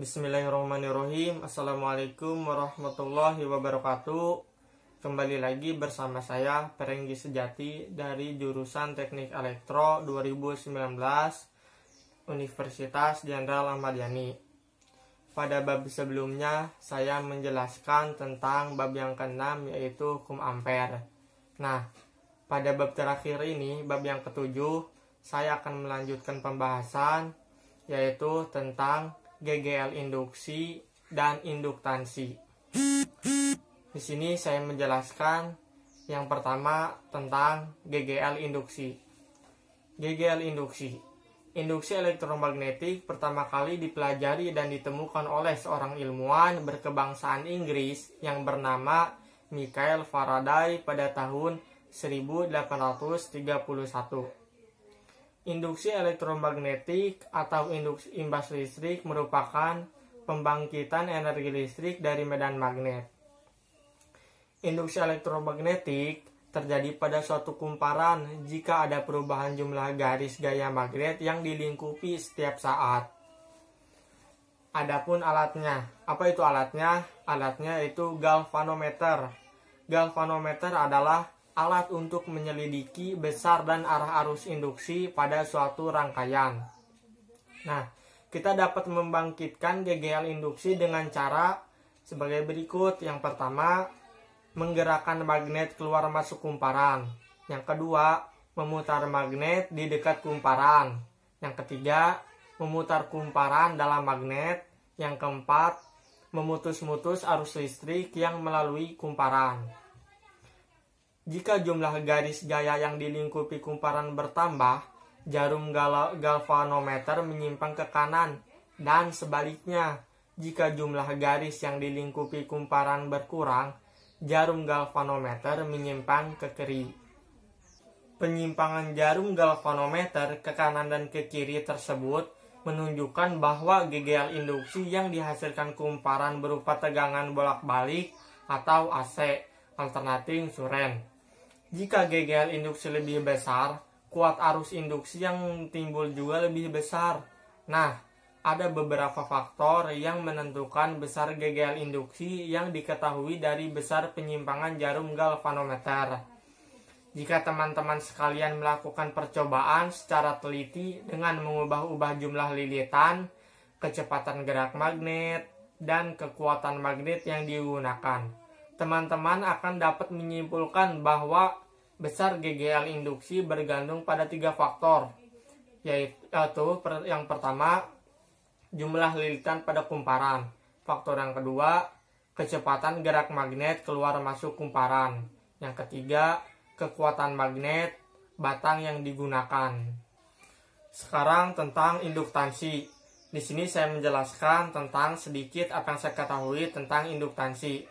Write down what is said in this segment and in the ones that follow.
Bismillahirrahmanirrahim. Assalamualaikum warahmatullahi wabarakatuh. Kembali lagi bersama saya Perenggi Sejati dari jurusan Teknik Elektro 2019 Universitas Jenderal Ahmad Yani. Pada bab sebelumnya saya menjelaskan tentang bab yang ke-6 yaitu hukum ampere. Nah, pada bab terakhir ini, bab yang ke-7, saya akan melanjutkan pembahasan yaitu tentang GGL induksi dan induktansi. Di sini saya menjelaskan yang pertama tentang GGL induksi. GGL induksi. Induksi elektromagnetik pertama kali dipelajari dan ditemukan oleh seorang ilmuwan berkebangsaan Inggris yang bernama Michael Faraday pada tahun 1831. Induksi elektromagnetik atau induksi imbas listrik merupakan pembangkitan energi listrik dari medan magnet. Induksi elektromagnetik terjadi pada suatu kumparan jika ada perubahan jumlah garis gaya magnet yang dilingkupi setiap saat. Adapun alatnya, apa itu alatnya? Alatnya itu galvanometer. Galvanometer adalah alat untuk menyelidiki besar dan arah arus induksi pada suatu rangkaian. Nah, kita dapat membangkitkan GGL induksi dengan cara sebagai berikut. Yang pertama, menggerakkan magnet keluar masuk kumparan. Yang kedua, memutar magnet di dekat kumparan. Yang ketiga, memutar kumparan dalam magnet. Yang keempat, memutus-mutus arus listrik yang melalui kumparan. Jika jumlah garis gaya yang dilingkupi kumparan bertambah, jarum galvanometer menyimpang ke kanan, dan sebaliknya, jika jumlah garis yang dilingkupi kumparan berkurang, jarum galvanometer menyimpang ke kiri. Penyimpangan jarum galvanometer ke kanan dan ke kiri tersebut menunjukkan bahwa GGL induksi yang dihasilkan kumparan berupa tegangan bolak-balik atau AC, alternating current. Jika GGL induksi lebih besar, kuat arus induksi yang timbul juga lebih besar. Nah, ada beberapa faktor yang menentukan besar GGL induksi yang diketahui dari besar penyimpangan jarum galvanometer. Jika teman-teman sekalian melakukan percobaan secara teliti dengan mengubah-ubah jumlah lilitan, kecepatan gerak magnet, dan kekuatan magnet yang digunakan, teman-teman akan dapat menyimpulkan bahwa besar GGL induksi bergantung pada 3 faktor, yaitu yang pertama, jumlah lilitan pada kumparan. Faktor yang kedua, kecepatan gerak magnet keluar masuk kumparan. Yang ketiga, kekuatan magnet batang yang digunakan. Sekarang tentang induktansi. Di sini saya menjelaskan tentang sedikit apa yang saya ketahui tentang induktansi.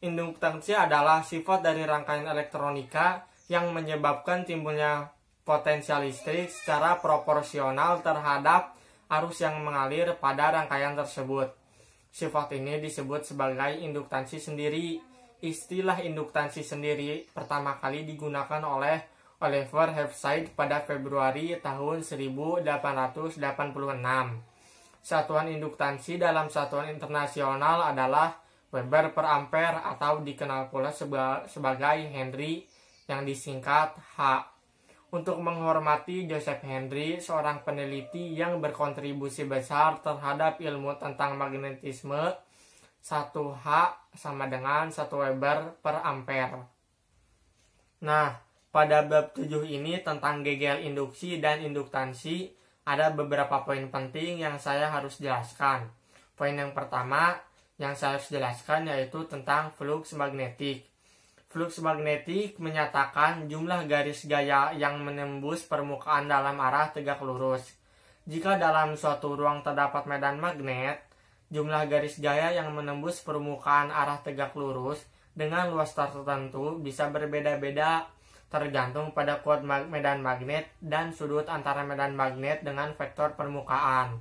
Induktansi adalah sifat dari rangkaian elektronika yang menyebabkan timbulnya potensial listrik secara proporsional terhadap arus yang mengalir pada rangkaian tersebut. Sifat ini disebut sebagai induktansi sendiri. Istilah induktansi sendiri pertama kali digunakan oleh Oliver Hafside pada Februari tahun 1886. Satuan induktansi dalam satuan internasional adalah Weber per ampere atau dikenal pula sebagai Henry yang disingkat H. Untuk menghormati Joseph Henry, seorang peneliti yang berkontribusi besar terhadap ilmu tentang magnetisme, 1 H sama dengan 1 Weber per ampere. Nah, pada bab 7 ini tentang GGL induksi dan induktansi, ada beberapa poin penting yang saya harus jelaskan. Poin yang pertama yang saya harus jelaskan yaitu tentang fluks magnetik. Fluks magnetik menyatakan jumlah garis gaya yang menembus permukaan dalam arah tegak lurus. Jika dalam suatu ruang terdapat medan magnet, jumlah garis gaya yang menembus permukaan arah tegak lurus dengan luas tertentu bisa berbeda-beda tergantung pada kuat medan magnet dan sudut antara medan magnet dengan vektor permukaan.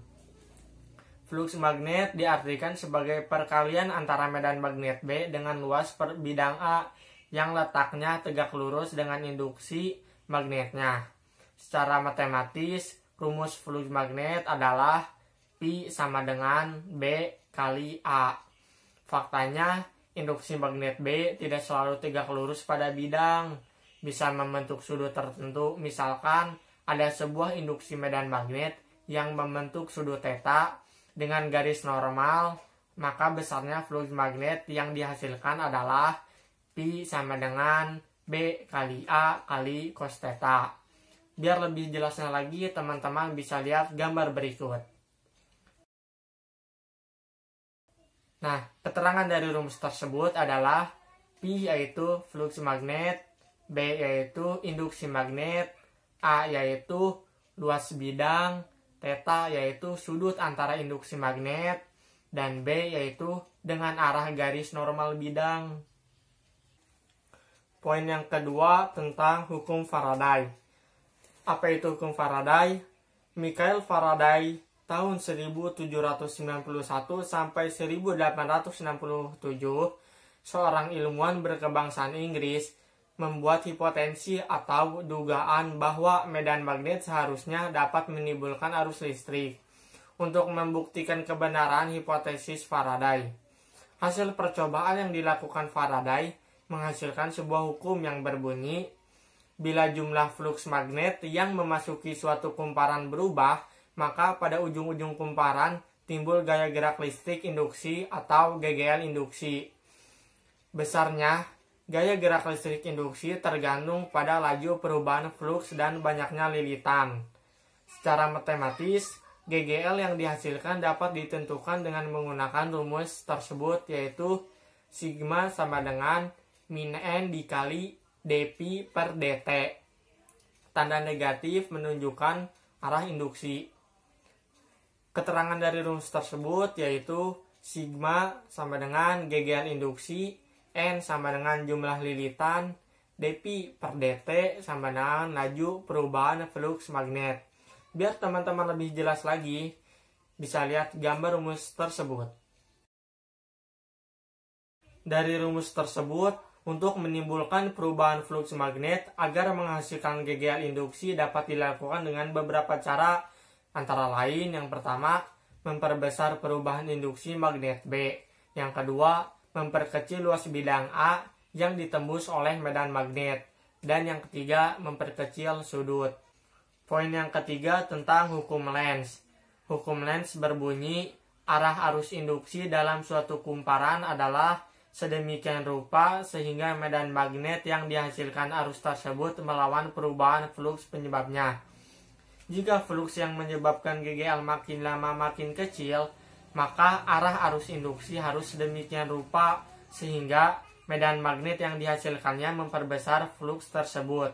Fluks magnet diartikan sebagai perkalian antara medan magnet B dengan luas per bidang A yang letaknya tegak lurus dengan induksi magnetnya. Secara matematis, rumus fluks magnet adalah Pi sama dengan B kali A. Faktanya, induksi magnet B tidak selalu tegak lurus pada bidang. Bisa membentuk sudut tertentu, misalkan ada sebuah induksi medan magnet yang membentuk sudut theta dengan garis normal, maka besarnya flux magnet yang dihasilkan adalah Pi sama dengan B kali A kali cos theta. Biar lebih jelasnya lagi, teman-teman bisa lihat gambar berikut. Nah, keterangan dari rumus tersebut adalah Pi yaitu flux magnet, B yaitu induksi magnet, A yaitu luas bidang, theta yaitu sudut antara induksi magnet, dan B yaitu dengan arah garis normal bidang. Poin yang kedua tentang hukum Faraday. Apa itu hukum Faraday? Michael Faraday tahun 1791 sampai 1867, seorang ilmuwan berkebangsaan Inggris, membuat hipotensi atau dugaan bahwa medan magnet seharusnya dapat menimbulkan arus listrik. Untuk membuktikan kebenaran hipotesis Faraday, hasil percobaan yang dilakukan Faraday menghasilkan sebuah hukum yang berbunyi, bila jumlah flux magnet yang memasuki suatu kumparan berubah, maka pada ujung-ujung kumparan timbul gaya gerak listrik induksi atau GGL induksi. Besarnya gaya gerak listrik induksi tergantung pada laju perubahan flux dan banyaknya lilitan. Secara matematis, GGL yang dihasilkan dapat ditentukan dengan menggunakan rumus tersebut, yaitu sigma sama dengan min N dikali dP per dt. Tanda negatif menunjukkan arah induksi. Keterangan dari rumus tersebut yaitu sigma sama dengan GGL induksi, N sama dengan jumlah lilitan, dP per dt sama dengan laju perubahan flux magnet. Biar teman-teman lebih jelas lagi, bisa lihat gambar rumus tersebut. Dari rumus tersebut, untuk menimbulkan perubahan flux magnet agar menghasilkan GGL induksi dapat dilakukan dengan beberapa cara, antara lain yang pertama, memperbesar perubahan induksi magnet B. Yang kedua, memperkecil luas bidang A yang ditembus oleh medan magnet. Dan yang ketiga, memperkecil sudut. Poin yang ketiga tentang hukum Lenz. Hukum Lenz berbunyi, arah arus induksi dalam suatu kumparan adalah sedemikian rupa sehingga medan magnet yang dihasilkan arus tersebut melawan perubahan flux penyebabnya. Jika flux yang menyebabkan GGL makin lama makin kecil, maka arah arus induksi harus sedemikian rupa sehingga medan magnet yang dihasilkannya memperbesar flux tersebut.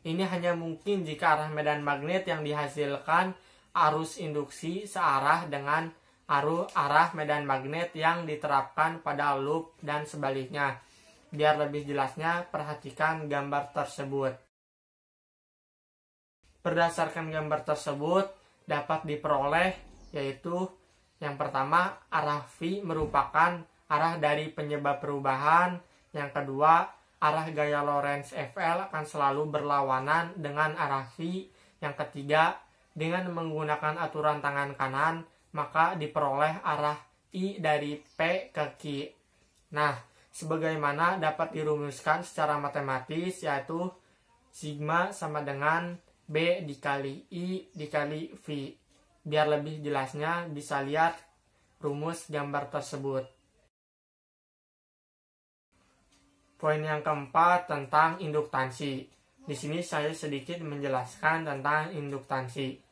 Ini hanya mungkin jika arah medan magnet yang dihasilkan arus induksi searah dengan arah medan magnet yang diterapkan pada loop dan sebaliknya. Biar lebih jelasnya, perhatikan gambar tersebut. Berdasarkan gambar tersebut dapat diperoleh yaitu yang pertama, arah V merupakan arah dari penyebab perubahan. Yang kedua, arah gaya Lorentz FL akan selalu berlawanan dengan arah V. Yang ketiga, dengan menggunakan aturan tangan kanan, maka diperoleh arah I dari P ke Q. Nah, sebagaimana dapat dirumuskan secara matematis, yaitu sigma sama dengan B dikali I dikali V. Biar lebih jelasnya bisa lihat rumus gambar tersebut. Poin yang keempat tentang induktansi. Di sini saya sedikit menjelaskan tentang induktansi.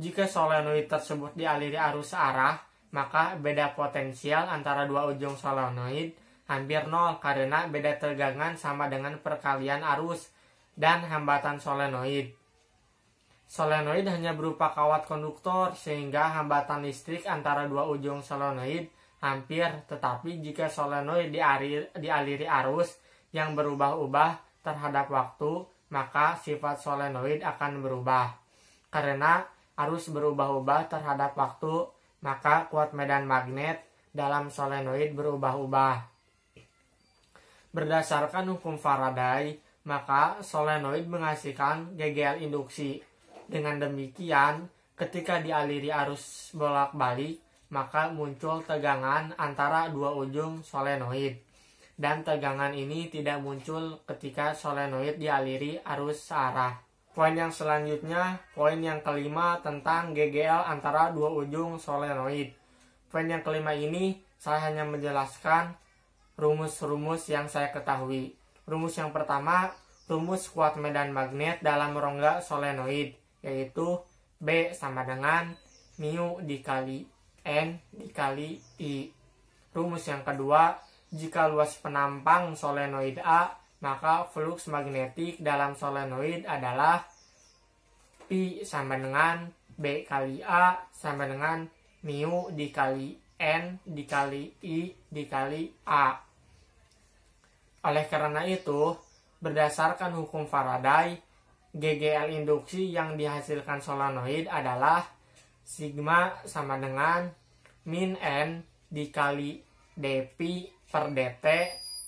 Jika solenoid tersebut dialiri arus searah, maka beda potensial antara dua ujung solenoid hampir nol karena beda tegangan sama dengan perkalian arus dan hambatan solenoid. Solenoid hanya berupa kawat konduktor sehingga hambatan listrik antara dua ujung solenoid hampir, tetapi jika solenoid dialiri arus yang berubah-ubah terhadap waktu, maka sifat solenoid akan berubah. Karena arus berubah-ubah terhadap waktu, maka kuat medan magnet dalam solenoid berubah-ubah. Berdasarkan hukum Faraday, maka solenoid menghasilkan GGL induksi. Dengan demikian, Ketika dialiri arus bolak-balik, maka muncul tegangan antara dua ujung solenoid. Dan tegangan ini tidak muncul ketika solenoid dialiri arus searah. Poin yang selanjutnya, poin yang kelima tentang GGL antara dua ujung solenoid. Poin yang kelima ini, saya hanya menjelaskan rumus-rumus yang saya ketahui. Rumus yang pertama, rumus kuat medan magnet dalam rongga solenoid, yaitu B sama dengan mu dikali N dikali I. Rumus yang kedua, jika luas penampang solenoid A, maka flux magnetik dalam solenoid adalah Pi sama dengan B kali A sama dengan mu dikali N dikali I dikali A. Oleh karena itu, berdasarkan hukum Faraday, GGL induksi yang dihasilkan solenoid adalah sigma sama dengan min N dikali dP per dt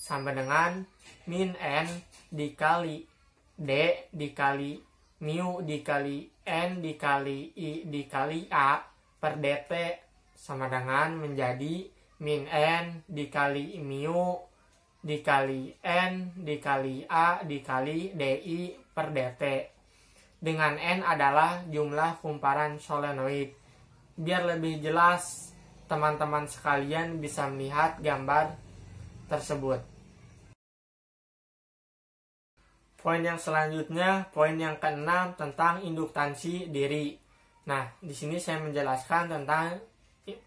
sama dengan min N dikali D dikali mu dikali N dikali I dikali A per dt sama dengan menjadi min N dikali mu dikali N dikali A dikali DI per dt. Dengan N adalah jumlah kumparan solenoid. Biar lebih jelas, teman-teman sekalian bisa melihat gambar tersebut. Poin yang selanjutnya, poin yang keenam tentang induktansi diri. Nah, di sini saya menjelaskan tentang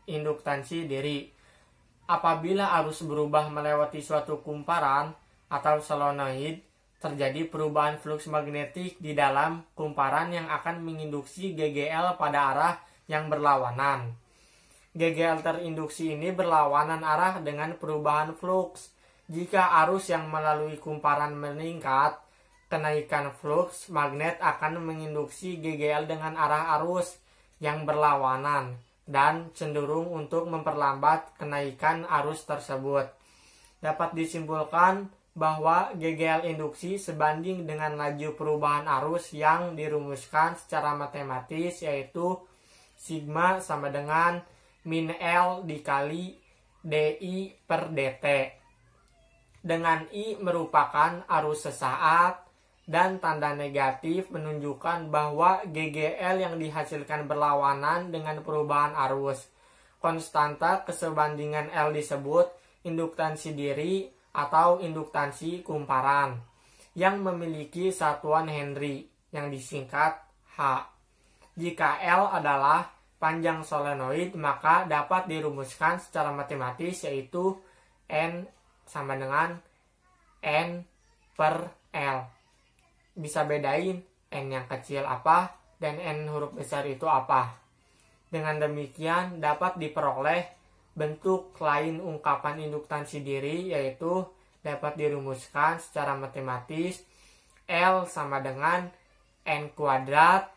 induktansi diri. Apabila arus berubah melewati suatu kumparan atau solenoid, terjadi perubahan flux magnetik di dalam kumparan yang akan menginduksi GGL pada arah yang berlawanan. GGL terinduksi ini berlawanan arah dengan perubahan flux. Jika arus yang melalui kumparan meningkat, kenaikan flux magnet akan menginduksi GGL dengan arah arus yang berlawanan dan cenderung untuk memperlambat kenaikan arus tersebut. Dapat disimpulkan bahwa GGL induksi sebanding dengan laju perubahan arus yang dirumuskan secara matematis, yaitu sigma sama dengan min L dikali DI per dt. Dengan I merupakan arus sesaat dan tanda negatif menunjukkan bahwa GGL yang dihasilkan berlawanan dengan perubahan arus. Konstanta kesebandingan L disebut induktansi diri atau induktansi kumparan yang memiliki satuan Henry yang disingkat H. Jika L adalah panjang solenoid, maka dapat dirumuskan secara matematis, yaitu N sama dengan N per L. Bisa bedain N yang kecil apa dan N huruf besar itu apa. Dengan demikian dapat diperoleh bentuk lain ungkapan induktansi diri, yaitu dapat dirumuskan secara matematis L sama dengan N kuadrat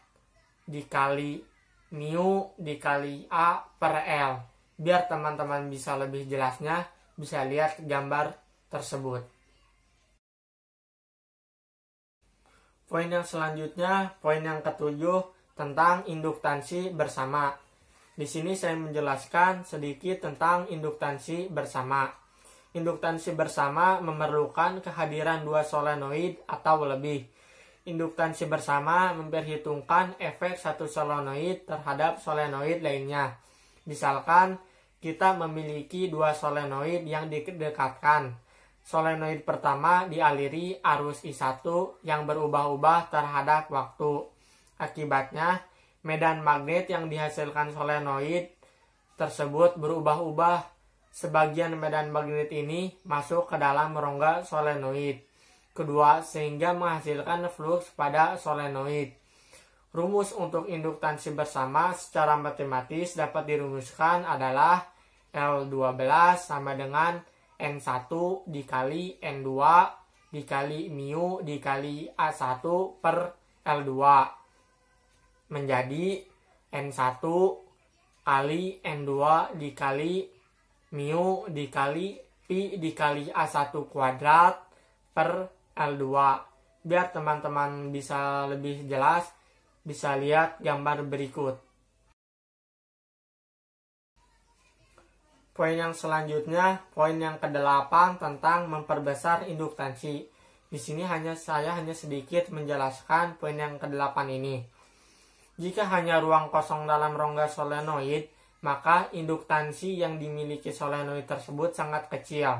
dikali mu dikali A per L. Biar teman-teman bisa lebih jelasnya, bisa lihat gambar tersebut. Poin yang selanjutnya, poin yang ketujuh tentang induktansi bersama. Di sini saya menjelaskan sedikit tentang induktansi bersama. Induktansi bersama memerlukan kehadiran dua solenoid atau lebih. Induktansi bersama memperhitungkan efek satu solenoid terhadap solenoid lainnya. Misalkan kita memiliki dua solenoid yang didekatkan. Solenoid pertama dialiri arus I1 yang berubah-ubah terhadap waktu. Akibatnya, medan magnet yang dihasilkan solenoid tersebut berubah-ubah. Sebagian medan magnet ini masuk ke dalam rongga solenoid kedua sehingga menghasilkan flux pada solenoid. Rumus untuk induktansi bersama secara matematis dapat dirumuskan adalah L12 sama dengan N1 dikali N2 dikali mu dikali A1 per L2 menjadi N1 kali N2 dikali mu dikali pi dikali A1 kuadrat per L2. Biar teman-teman bisa lebih jelas, bisa lihat gambar berikut. Poin yang selanjutnya, poin yang ke-8 tentang memperbesar induktansi. Di sini saya hanya sedikit menjelaskan poin yang ke-8 ini. Jika hanya ruang kosong dalam rongga solenoid, maka induktansi yang dimiliki solenoid tersebut sangat kecil.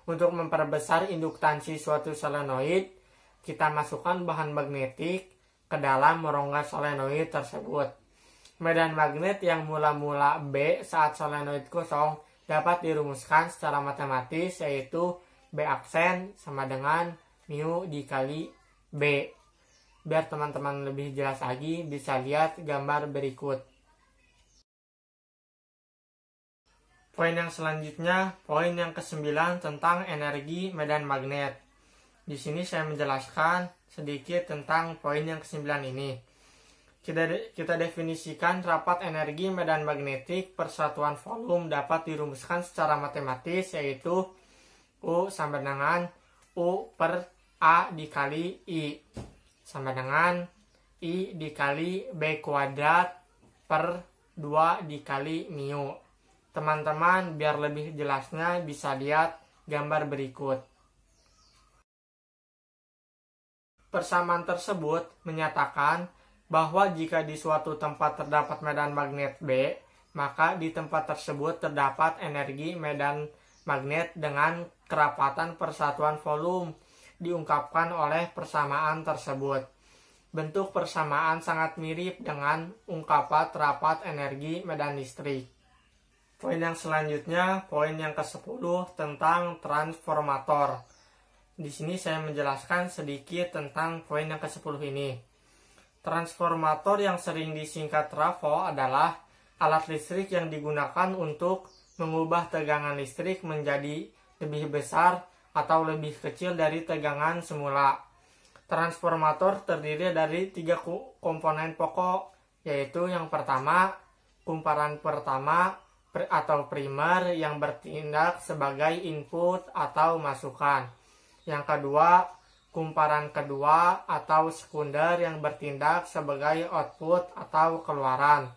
Untuk memperbesar induktansi suatu solenoid, kita masukkan bahan magnetik ke dalam rongga solenoid tersebut. Medan magnet yang mula-mula B saat solenoid kosong dapat dirumuskan secara matematis, yaitu B aksen sama dengan mu dikali B. Biar teman-teman lebih jelas lagi, bisa lihat gambar berikut. Poin yang selanjutnya, poin yang ke-9 tentang energi medan magnet. Di sini saya menjelaskan sedikit tentang poin yang ke-9 ini. Kita definisikan rapat energi medan magnetik persatuan volume dapat dirumuskan secara matematis, yaitu U sama dengan U per A dikali I sama dengan I dikali B kuadrat per 2 dikali mu. Teman-teman, biar lebih jelasnya bisa lihat gambar berikut. Persamaan tersebut menyatakan bahwa jika di suatu tempat terdapat medan magnet B, maka di tempat tersebut terdapat energi medan magnet dengan kerapatan persatuan volume, diungkapkan oleh persamaan tersebut. Bentuk persamaan sangat mirip dengan ungkapan rapat energi medan listrik. Poin yang selanjutnya, poin yang ke-10 tentang transformator. Di sini saya menjelaskan sedikit tentang poin yang ke-10 ini. Transformator yang sering disingkat trafo adalah alat listrik yang digunakan untuk mengubah tegangan listrik menjadi lebih besar atau lebih kecil dari tegangan semula. Transformator terdiri dari 3 komponen pokok, yaitu yang pertama, kumparan pertama atau primer yang bertindak sebagai input atau masukan. Yang kedua, kumparan kedua atau sekunder yang bertindak sebagai output atau keluaran.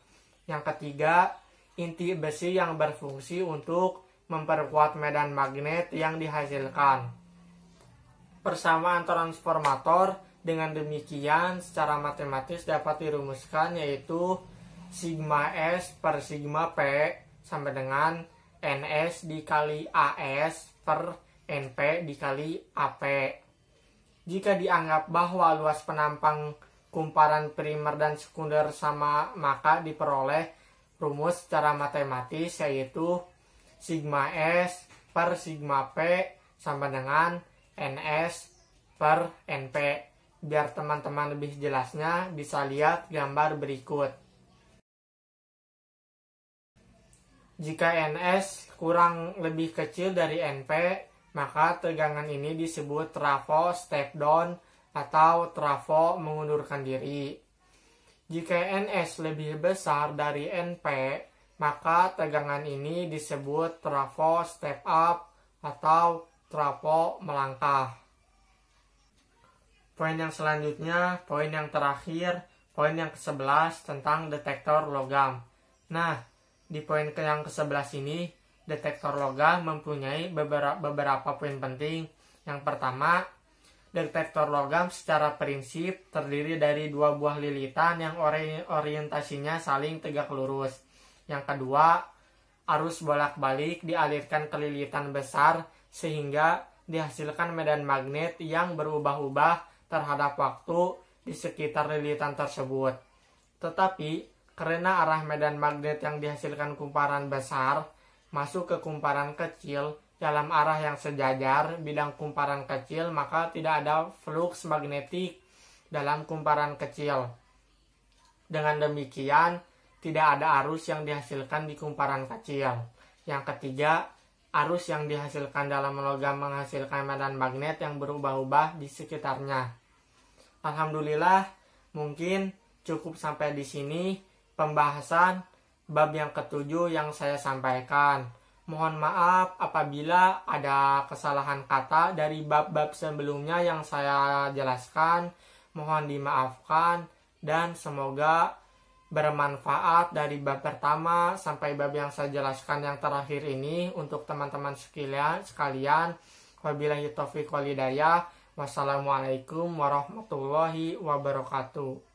Yang ketiga, inti besi yang berfungsi untuk memperkuat medan magnet yang dihasilkan. Persamaan transformator dengan demikian secara matematis dapat dirumuskan, yaitu sigma S per sigma P sama dengan NS dikali AS per NP dikali AP. Jika dianggap bahwa luas penampang kumparan primer dan sekunder sama, maka diperoleh rumus secara matematis, yaitu sigma S per sigma P sama dengan NS per NP. Biar teman-teman lebih jelasnya bisa lihat gambar berikut. Jika NS kurang lebih kecil dari NP, maka tegangan ini disebut trafo step down atau trafo mengundurkan diri. Jika NS lebih besar dari NP, maka tegangan ini disebut trafo step up atau trafo melangkah. Poin yang selanjutnya, poin yang terakhir, poin yang ke-11 tentang detektor logam. Nah, di poin yang ke-11 ini, detektor logam mempunyai beberapa poin penting. Yang pertama, detektor logam secara prinsip terdiri dari 2 buah lilitan yang orientasinya saling tegak lurus. Yang kedua, arus bolak-balik dialirkan ke lilitan besar sehingga dihasilkan medan magnet yang berubah-ubah terhadap waktu di sekitar lilitan tersebut. Tetapi, karena arah medan magnet yang dihasilkan kumparan besar masuk ke kumparan kecil dalam arah yang sejajar bidang kumparan kecil, maka tidak ada fluks magnetik dalam kumparan kecil. Dengan demikian, tidak ada arus yang dihasilkan di kumparan kecil. Yang ketiga, arus yang dihasilkan dalam logam menghasilkan medan magnet yang berubah-ubah di sekitarnya. Alhamdulillah, mungkin cukup sampai di sini pembahasan bab yang ke-7 yang saya sampaikan. Mohon maaf apabila ada kesalahan kata dari bab-bab sebelumnya yang saya jelaskan. Mohon dimaafkan dan semoga bermanfaat dari bab pertama sampai bab yang saya jelaskan yang terakhir ini untuk teman-teman sekalian. Wabillahi taufiq wal hidayah. Wassalamualaikum warahmatullahi wabarakatuh.